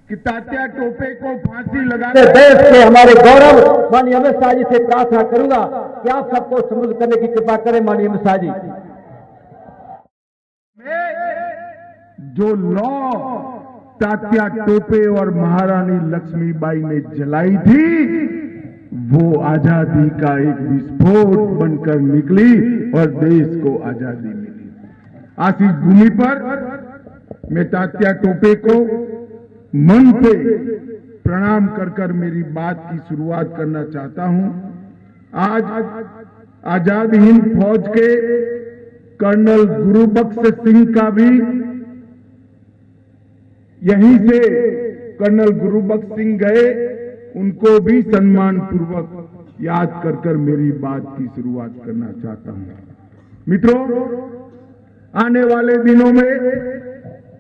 कि तात्या टोपे को फांसी लगा देश के हमारे गौरव माननीय अमित शाह जी से प्रार्थना करूंगा कि आप सबको सम्मिलित करने की कृपा करें माननीय अमित शाह जी। जो लॉ तात्या टोपे और महारानी लक्ष्मीबाई ने जलाई थी वो आजादी का एक विस्फोट बनकर निकली और देश को आजादी मिली। आज इस भूमि पर मैं तात्या टोपे को मन से प्रणाम कर मेरी बात की शुरुआत करना चाहता हूं। आज आजाद हिंद फौज के कर्नल गुरुबख्श सिंह का भी यहीं से कर्नल गुरुबख्श सिंह गए, उनको भी सम्मान पूर्वक याद कर मेरी बात की शुरुआत करना चाहता हूं। मित्रों, आने वाले दिनों में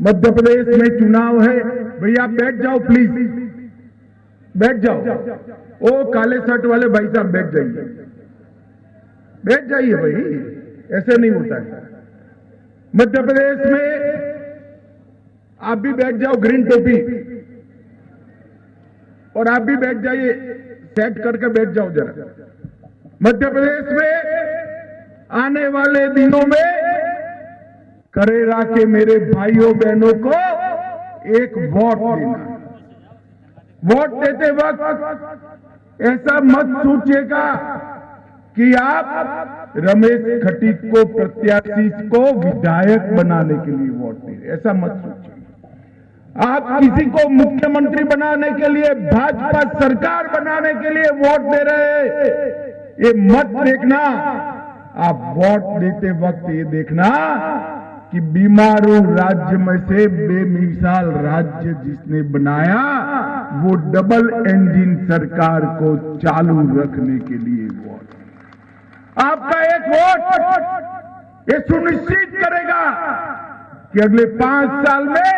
मध्य प्रदेश में चुनाव है। भैया बैठ जाओ, प्लीज बैठ जाओ। ओ काले शर्ट वाले भाई साहब बैठ जाइए, बैठ जाइए भाई, ऐसे नहीं होता है। मध्य प्रदेश में आप भी बैठ जाओ, ग्रीन टोपी, और आप भी बैठ जाइए, सेट करके बैठ जाओ जरा। मध्य प्रदेश में आने वाले दिनों में करेरा के मेरे भाइयों बहनों को एक वोट देना। वोट देते वक्त ऐसा मत सोचिएगा कि आप रमेश खटीक को प्रत्याशी को विधायक बनाने के लिए वोट दे रहे, ऐसा मत सोचिए। आप किसी को मुख्यमंत्री बनाने के लिए, भाजपा सरकार बनाने के लिए वोट दे रहे, ये मत देखना। आप वोट देते वक्त ये देखना कि बीमारू राज्य में से बेमिसाल राज्य जिसने बनाया वो डबल इंजन सरकार को चालू रखने के लिए वोट। आपका एक वोट ये सुनिश्चित करेगा कि अगले 5 साल में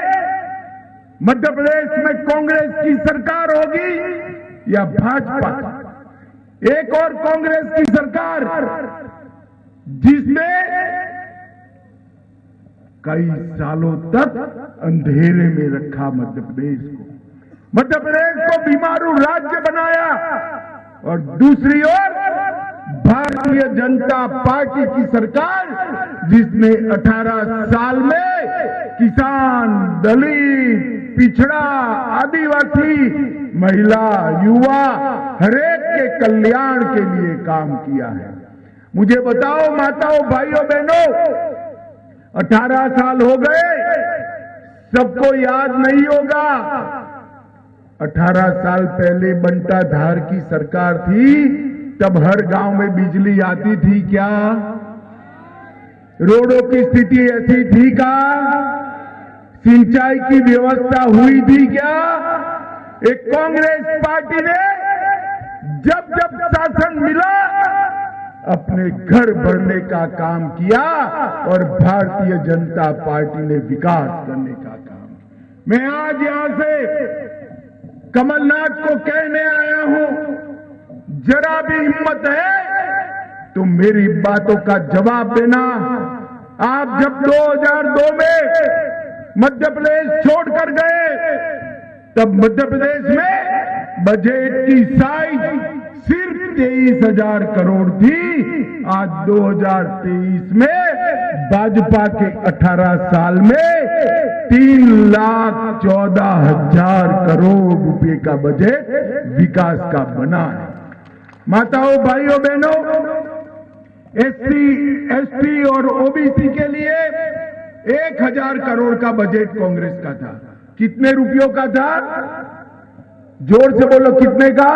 मध्य प्रदेश में कांग्रेस की सरकार होगी या भाजपा, एक और कांग्रेस की सरकार जिसने कई सालों तक अंधेरे में रखा मध्य प्रदेश को, मध्य प्रदेश को बीमारू राज्य बनाया, और दूसरी ओर भारतीय जनता पार्टी की सरकार जिसने 18 साल में किसान, दलित, पिछड़ा, आदिवासी, महिला, युवा हरेक के कल्याण के लिए काम किया है। मुझे बताओ माताओं, भाइयों, बहनों, 18 साल हो गए, सबको याद नहीं होगा 18 साल पहले बंटा धार की सरकार थी, तब हर गांव में बिजली आती थी क्या? रोडों की स्थिति ऐसी थी क्या? सिंचाई की व्यवस्था हुई थी क्या? एक कांग्रेस पार्टी ने जब जब शासन मिला अपने घर भरने का काम किया और भारतीय जनता पार्टी ने विकास करने का काम। मैं आज यहां से कमलनाथ को कहने आया हूं, जरा भी हिम्मत है तो मेरी बातों का जवाब देना। आप जब 2002 में मध्य प्रदेश छोड़कर गए तब मध्य प्रदेश में बजट की साइज सिर्फ 23,000 करोड़ थी। आज 2023 में भाजपा के 18 साल में 3,14,000 करोड़ रुपए का बजट विकास का बना है। माताओं, भाइयों, बहनों, एससी, एसटी और ओबीसी के लिए 1,000 करोड़ का बजट कांग्रेस का था। कितने रुपयों का था? जोर से बोलो, कितने का?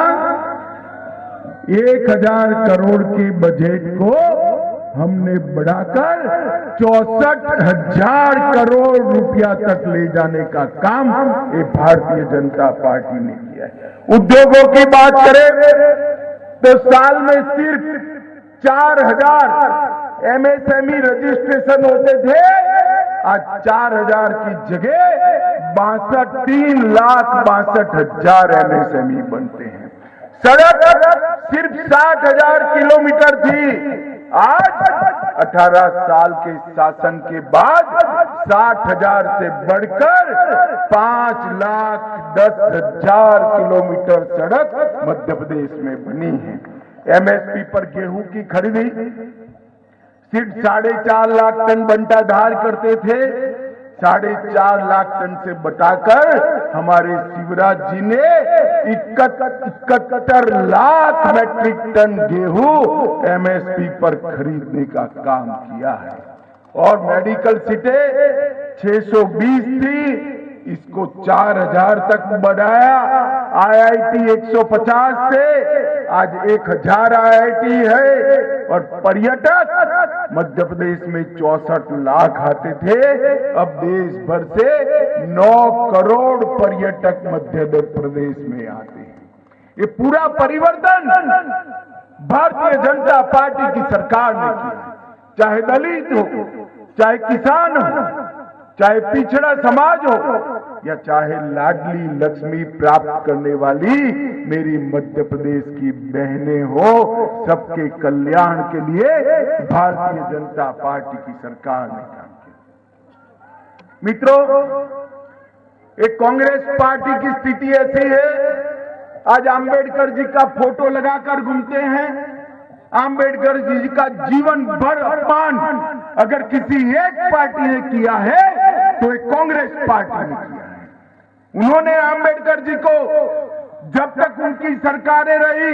1,000 करोड़ के बजट को हमने बढ़ाकर 64,000 करोड़ रुपया तक ले जाने का काम ये भारतीय जनता पार्टी ने किया है। उद्योगों की बात करें तो साल में सिर्फ 4,000 एमएसएमई रजिस्ट्रेशन होते थे, आज 4,000 की जगह 3,62,000 एमएसएमई बनते हैं। सड़क सिर्फ 60,000 किलोमीटर थी, आज 18 साल के शासन के बाद 60,000 से बढ़कर 5,10,000 किलोमीटर सड़क मध्य प्रदेश में बनी है। एमएसपी पर गेहूं की खरीदी सिर्फ 4.5 लाख टन बंटाधार करते थे, 4.5 लाख टन से बटाकर हमारे शिवराज जी ने 71 लाख मैट्रिक टन गेहूं एमएसपी पर खरीदने का काम किया है। और मेडिकल सीटें 620 थी, इसको 4,000 तक बढ़ाया। आईआईटी 150 से आज 1,000 आईआईटी है। और पर्यटक मध्य प्रदेश में 64 लाख आते थे, अब देश भर से 9 करोड़ पर्यटक मध्य प्रदेश में आते हैं। ये पूरा परिवर्तन भारतीय जनता पार्टी की सरकार ने किया। चाहे दलित हो, चाहे किसान हो, चाहे पिछड़ा समाज हो, या चाहे लाडली लक्ष्मी प्राप्त करने वाली मेरी मध्य प्रदेश की बहनें हो, सबके कल्याण के लिए भारतीय जनता पार्टी की सरकार ने काम किया। मित्रों, एक कांग्रेस पार्टी की स्थिति ऐसी है, आज आंबेडकर जी का फोटो लगाकर घूमते हैं। आंबेडकर जी का जीवन भर अपमान अगर किसी एक पार्टी ने किया है तो एक कांग्रेस पार्टी ने किया है। उन्होंने आंबेडकर जी को जब तक उनकी सरकारें रही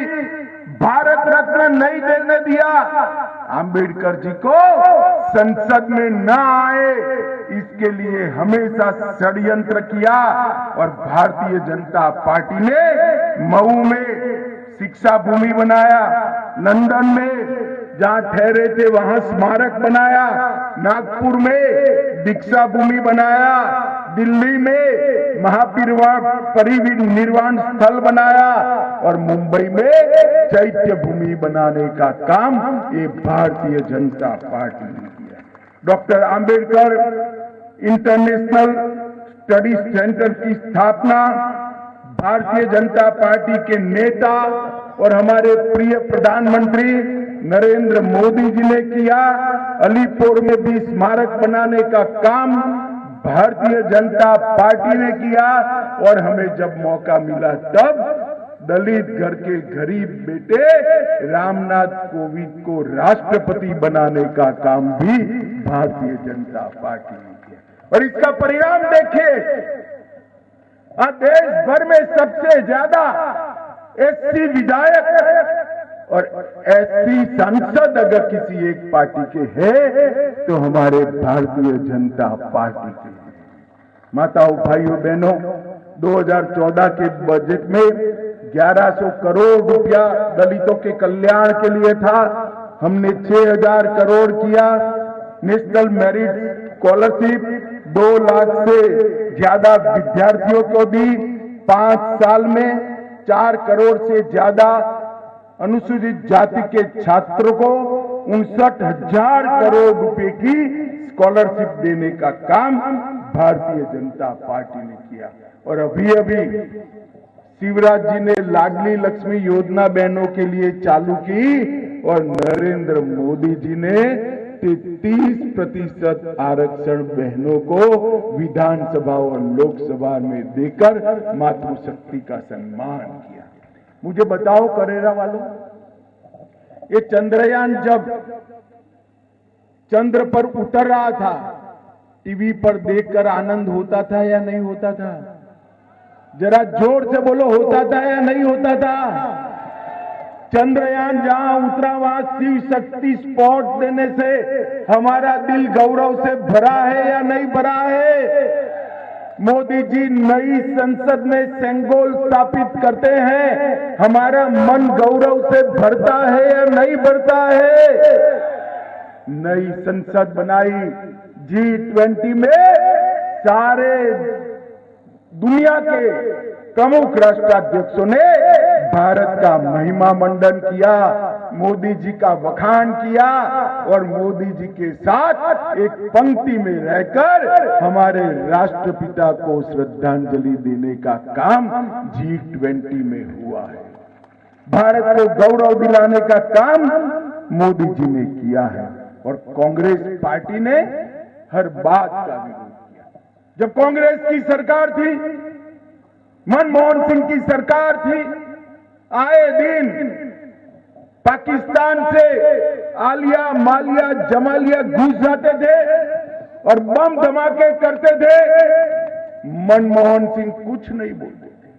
भारत रत्न नहीं देने दिया। आंबेडकर जी को संसद में न आए इसके लिए हमेशा षड्यंत्र किया। और भारतीय जनता पार्टी ने मऊ में शिक्षा भूमि बनाया, लंदन में जहां ठहरे थे वहां स्मारक बनाया, नागपुर में दीक्षा भूमि बनाया, दिल्ली में महापरिनिर्वाण स्थल बनाया और मुंबई में चैत्य भूमि बनाने का काम ये भारतीय जनता पार्टी ने किया। Doctor Ambedkar international study centre की स्थापना भारतीय जनता पार्टी के नेता और हमारे प्रिय प्रधानमंत्री नरेंद्र मोदी जी ने किया। अलीपुर में भी स्मारक बनाने का काम भारतीय जनता पार्टी ने किया। और हमें जब मौका मिला तब दलित घर के गरीब बेटे रामनाथ कोविंद को राष्ट्रपति बनाने का काम भी भारतीय जनता पार्टी ने किया। और इसका परिणाम देखिए, देश भर में सबसे ज्यादा एससी विधायक और एससी सांसद अगर किसी एक पार्टी के हैं तो हमारे भारतीय जनता पार्टी के हैं। माताओं, भाइयों, बहनों, 2014 के बजट में 1100 करोड़ रुपया दलितों के कल्याण के लिए था, हमने 6,000 करोड़ किया। नेशनल मेरिट स्कॉलरशिप 2 लाख से ज्यादा विद्यार्थियों को दी। 5 साल में 4 करोड़ से ज्यादा अनुसूचित जाति के छात्रों को 59,000 करोड़ रुपए की स्कॉलरशिप देने का काम भारतीय जनता पार्टी ने किया। और अभी शिवराज जी ने लाडली लक्ष्मी योजना बहनों के लिए चालू की और नरेंद्र मोदी जी ने 33% आरक्षण बहनों को विधानसभा और लोकसभा में देकर मातृशक्ति का सम्मान किया। मुझे बताओ करेरा वालों, ये चंद्रयान जब चंद्र पर उतर रहा था, टीवी पर देखकर आनंद होता था या नहीं होता था? जरा जोर से बोलो, होता था या नहीं होता था? चंद्रयान जहां उतरा वहां शिव शक्ति स्पॉट देने से हमारा दिल गौरव से भरा है या नहीं भरा है? मोदी जी नई संसद में सेंगोल स्थापित करते हैं, हमारा मन गौरव से भरता है या नहीं भरता है? नई संसद बनाई, G20 में सारे दुनिया के प्रमुख राष्ट्राध्यक्षों ने भारत का महिमा मंडन किया, मोदी जी का वखान किया और मोदी जी के साथ एक पंक्ति में रहकर हमारे राष्ट्रपिता को श्रद्धांजलि देने का काम G20 में हुआ है। भारत को गौरव दिलाने का काम मोदी जी ने किया है और कांग्रेस पार्टी ने हर बात का विरोध किया। जब कांग्रेस की सरकार थी, मनमोहन सिंह की सरकार थी, आए दिन पाकिस्तान से आलिया मालिया जमालिया घुस जाते थे और बम धमाके करते थे। मनमोहन सिंह कुछ नहीं बोलते थे,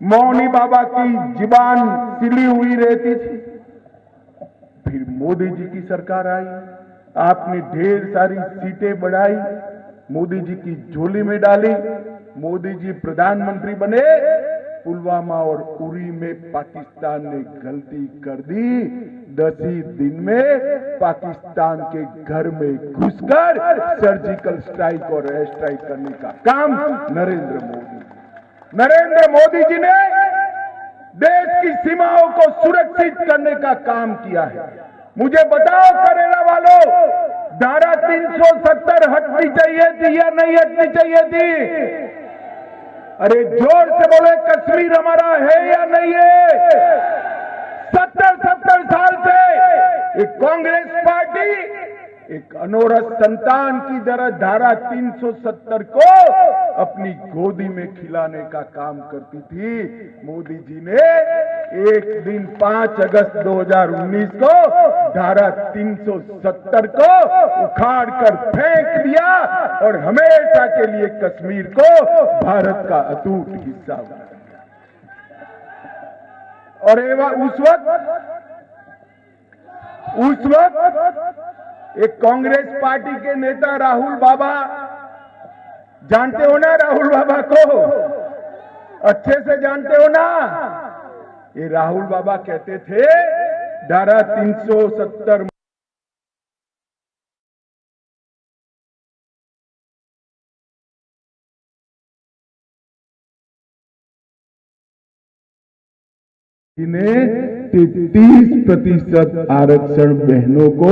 मौनी बाबा की जुबान सिली हुई रहती थी। फिर मोदी जी की सरकार आई, आपने ढेर सारी सीटें बढ़ाई, मोदी जी की झोली में डाली, मोदी जी प्रधानमंत्री बने। पुलवामा और उरी में पाकिस्तान ने गलती कर दी। 10 ही दिन में पाकिस्तान के घर में घुसकर सर्जिकल स्ट्राइक और एयर स्ट्राइक करने का काम नरेंद्र मोदी जी ने देश की सीमाओं को सुरक्षित करने का काम किया है। मुझे बताओ करेला वालों, धारा 370 हटनी चाहिए थी या नहीं हटनी चाहिए थी? अरे जोर से बोले, कश्मीर हमारा है या नहीं है? 70 साल से एक कांग्रेस पार्टी एक अनोरस संतान की तरह धारा 370 को अपनी गोदी में खिलाने का काम करती थी। मोदी जी ने एक दिन 5 अगस्त 2019 को धारा 370 को उखाड़ कर फेंक दिया और हमेशा के लिए कश्मीर को भारत का अटूट हिस्सा बना दिया। और उस वक्त एक कांग्रेस पार्टी के नेता राहुल बाबा, जानते हो ना राहुल बाबा को? अच्छे से जानते हो ना? ये राहुल बाबा कहते थे धारा 370 ने 33% आरक्षण बहनों को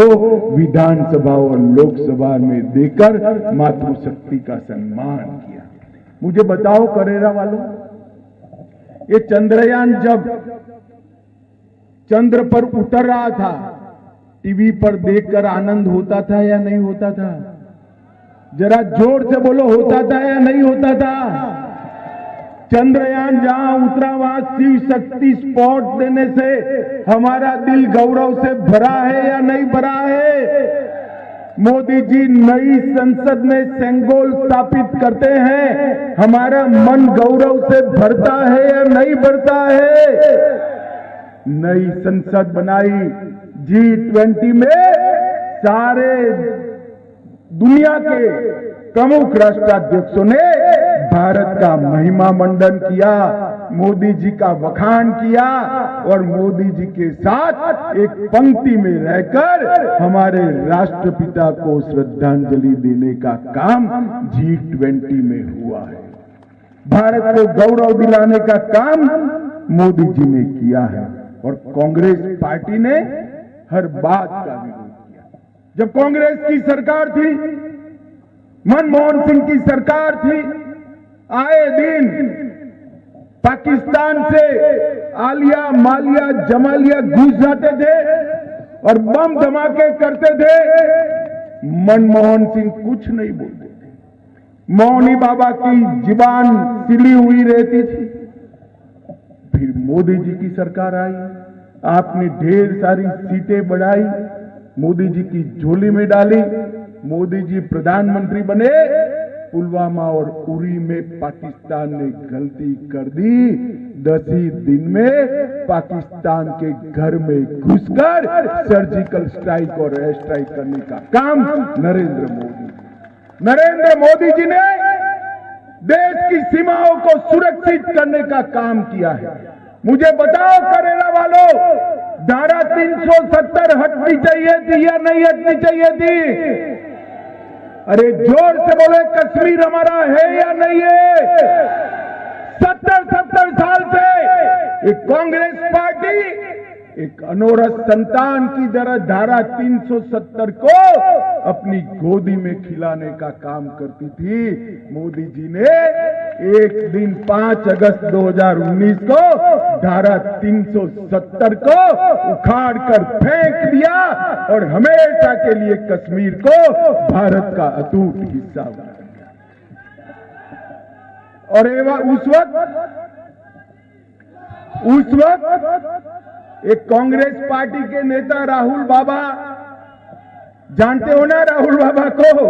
विधानसभा और लोकसभा में देकर मातृशक्ति का सम्मान किया। मुझे बताओ करेला वालों, ये चंद्रयान जब चंद्र पर उतर रहा था, टीवी पर देखकर आनंद होता था या नहीं होता था? जरा जोर से बोलो, होता था या नहीं होता था? चंद्रयान जहां उतरा वहां शिव शक्ति स्पॉट देने से हमारा दिल गौरव से भरा है या नहीं भरा है? मोदी जी नई संसद में सेंगोल स्थापित करते हैं, हमारा मन गौरव से भरता है या नहीं भरता है? नई संसद बनाई, G20 में सारे दुनिया के प्रमुख राष्ट्राध्यक्षों ने भारत का महिमा मंडन किया, मोदी जी का वखान किया और मोदी जी के साथ एक पंक्ति में रहकर हमारे राष्ट्रपिता को श्रद्धांजलि देने का काम G20 में हुआ है। भारत को गौरव दिलाने का काम मोदी जी ने किया है और कांग्रेस पार्टी ने हर बात का विरोध किया। जब कांग्रेस की सरकार थी, मनमोहन सिंह की सरकार थी, आए दिन पाकिस्तान से आलिया मालिया जमालिया घुस जाते थे और बम धमाके करते थे। मनमोहन सिंह कुछ नहीं बोलते थे, मौनी बाबा की जुबान सिली हुई रहती थी। फिर मोदी जी की सरकार आई, आपने ढेर सारी सीटें बढ़ाई, मोदी जी की झोली में डाली, मोदी जी प्रधानमंत्री बने। पुलवामा और उरी में पाकिस्तान ने गलती कर दी। 10 ही दिन में पाकिस्तान के घर में घुसकर सर्जिकल स्ट्राइक और एयर स्ट्राइक करने का काम नरेंद्र मोदी जी ने देश की सीमाओं को सुरक्षित करने का काम किया है। मुझे बताओ करेला वालों, धारा 370 हटनी चाहिए थी या नहीं हटनी चाहिए थी? अरे जोर से बोले, कश्मीर हमारा है या नहीं है? 70 साल से एक कांग्रेस पार्टी एक अनोरस संतान की तरह धारा 370 को अपनी गोदी में खिलाने का काम करती थी। मोदी जी ने एक दिन 5 अगस्त 2019 को धारा 370 को उखाड़ कर फेंक दिया और हमेशा के लिए कश्मीर को भारत का अटूट हिस्सा बना दिया। और उस वक्त एक कांग्रेस पार्टी के नेता राहुल बाबा, जानते हो ना राहुल बाबा को,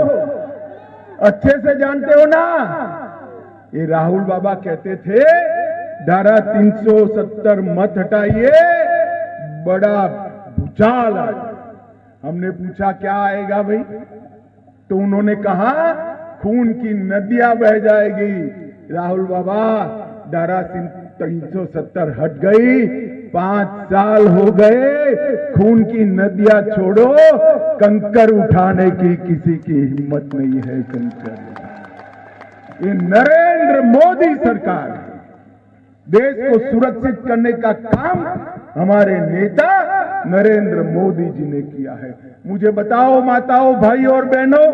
अच्छे से जानते हो ना, ये राहुल बाबा कहते थे धारा 370 मत हटाइए, बड़ा भूचाल आएगा। हमने पूछा क्या आएगा भाई, तो उन्होंने कहा खून की नदियां बह जाएगी। राहुल बाबा धारा 370 हट गई, 5 साल हो गए, खून की नदियां छोड़ो, कंकर उठाने की किसी की हिम्मत नहीं है। कंकर, ये नरेंद्र मोदी सरकार है। देश को सुरक्षित करने का काम हमारे नेता नरेंद्र मोदी जी ने किया है। मुझे बताओ माताओं, भाई और बहनों,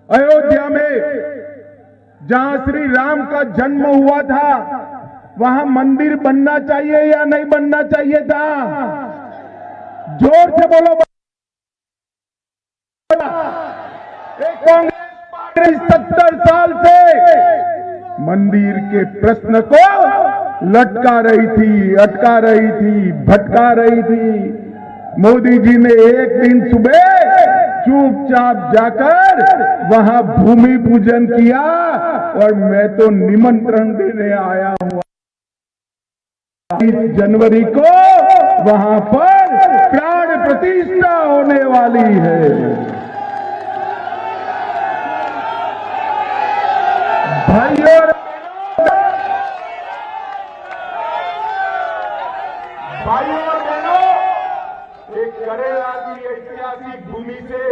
अयोध्या में जहां श्री राम का जन्म हुआ था, वहां मंदिर बनना चाहिए या नहीं बनना चाहिए था? जोर से बोलो। एक कांग्रेस पार्टी 70 साल से मंदिर के प्रश्न को लटका रही थी, अटका रही थी, भटका रही थी। मोदी जी ने एक दिन सुबह चुपचाप जाकर वहां भूमि पूजन किया और मैं तो निमंत्रण देने आया हूं। 20 जनवरी को वहां पर प्राण प्रतिष्ठा होने वाली है। भाइयों और बहनों, एक करेला की ऐतिहासिक भूमि से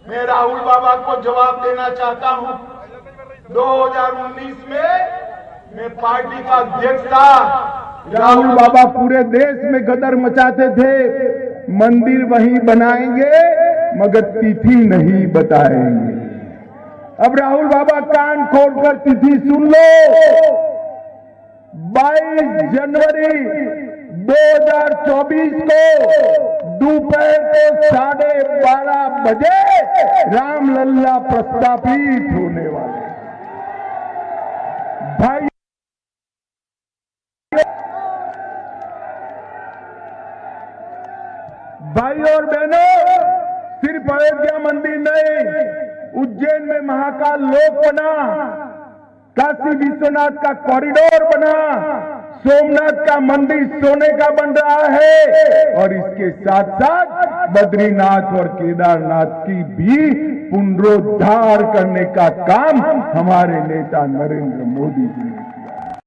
मैं राहुल बाबा को जवाब देना चाहता हूं। 2019 में मैं पार्टी का अध्यक्ष था। राहुल बाबा पूरे देश में गदर मचाते थे, मंदिर वहीं बनाएंगे मगर तिथि नहीं बताएंगे। अब राहुल बाबा कान खोलकर तिथि सुन लो। 22 जनवरी 2024 को दोपहर को 12:30 बजे रामलला प्रस्तापित होने वाले। भाई और बहनों, सिर्फ अयोध्या मंदिर नहीं, उज्जैन में महाकाल लोक बना, काशी विश्वनाथ का कॉरिडोर बना, सोमनाथ का मंदिर सोने का बन रहा है और इसके साथ साथ बद्रीनाथ और केदारनाथ की भी पुनरुद्धार करने का काम हमारे नेता नरेंद्र मोदी जी ने किया।